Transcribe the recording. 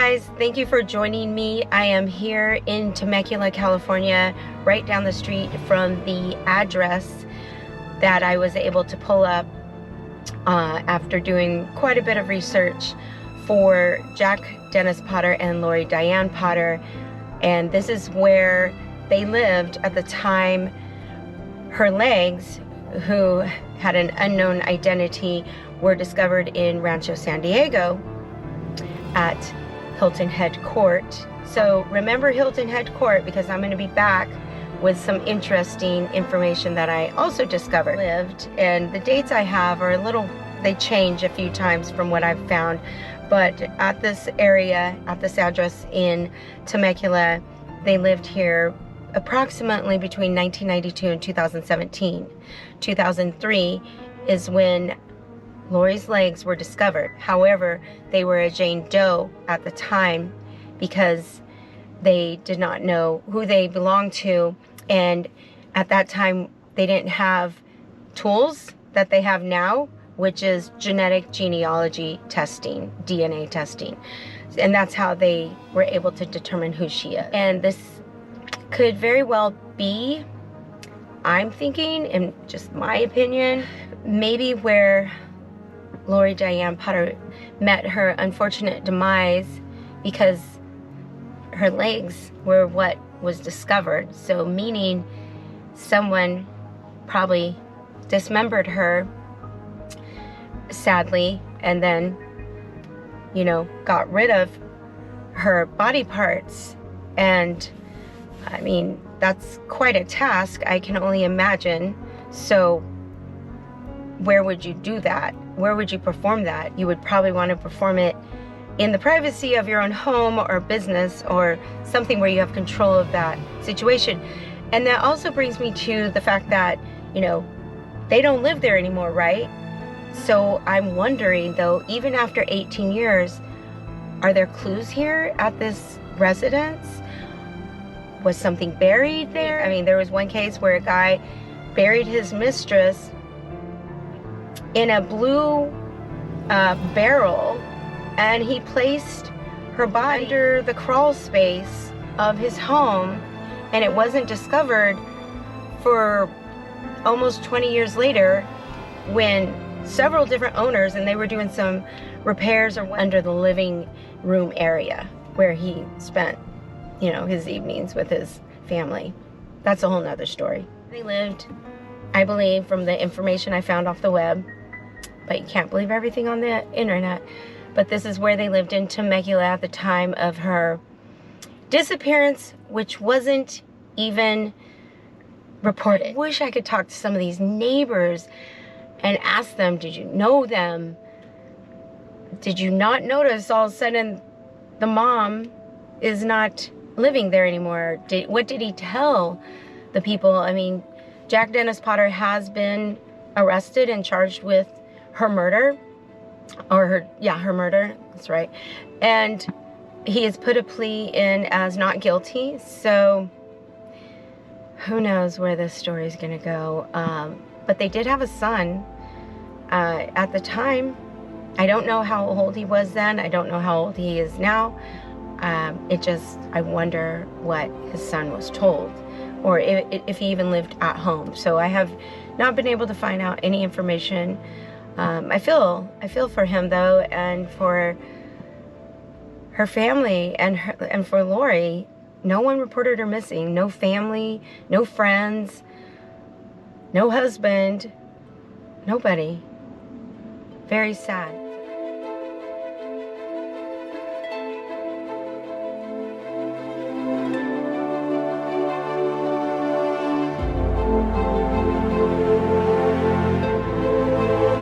guys, thank you for joining me. I am here in Temecula, California, right down the street from the address that I was able to pull up after doing quite a bit of research for Jack Dennis Potter and Laurie Diane Potter. And this is where they lived at the time her legs, who had an unknown identity, were discovered in Rancho San Diego at Hilton Head Court. So remember Hilton Head Court, because I'm going to be back with some interesting information that I also discovered. And the dates I have are they change a few times from what I've found, but at this area, at this address in Temecula, they lived here approximately between 1992 and 2017. 2003 is when Laurie's legs were discovered. However, they were a Jane Doe at the time because they did not know who they belonged to, and at that time they didn't have tools that they have now, which is genetic genealogy testing, DNA testing. And that's how they were able to determine who she is. And this could very well be, I'm thinking, in just my opinion, maybe where Laurie Diane Potter met her unfortunate demise, because her legs were what was discovered. So meaning someone probably dismembered her, sadly, and then, you know, got rid of her body parts. And I mean, that's quite a task, I can only imagine. So where would you do that? Where would you perform that? You would probably want to perform it in the privacy of your own home or business, or something where you have control of that situation. And that also brings me to the fact that, you know, they don't live there anymore, right? So I'm wondering, though, even after 18 years, are there clues here at this residence? Was something buried there? I mean, there was one case where a guy buried his mistress in a blue barrel, and he placed her body under the crawl space of his home, and it wasn't discovered for almost 20 years later, when several different owners, and they were doing some repairs or under the living room area where he spent, you know, his evenings with his family. That's a whole nother story. They lived, I believe, from the information I found off the web, but you can't believe everything on the internet, but this is where they lived in Temecula at the time of her disappearance, which wasn't even reported. I wish I could talk to some of these neighbors and ask them, did you know them? Did you not notice all of a sudden the mom is not living there anymore? What did he tell the people? I mean, Jack Dennis Potter has been arrested and charged with her murder, or her murder, that's right. And he has put a plea in as not guilty, so who knows where this story is gonna go. But they did have a son at the time. I don't know how old he was then. I don't know how old he is now. I wonder what his son was told, or if he even lived at home. So I have not been able to find out any information. I feel for him, though, and for her family, and for Laurie. No one reported her missing. No family, no friends, no husband, nobody. Very sad.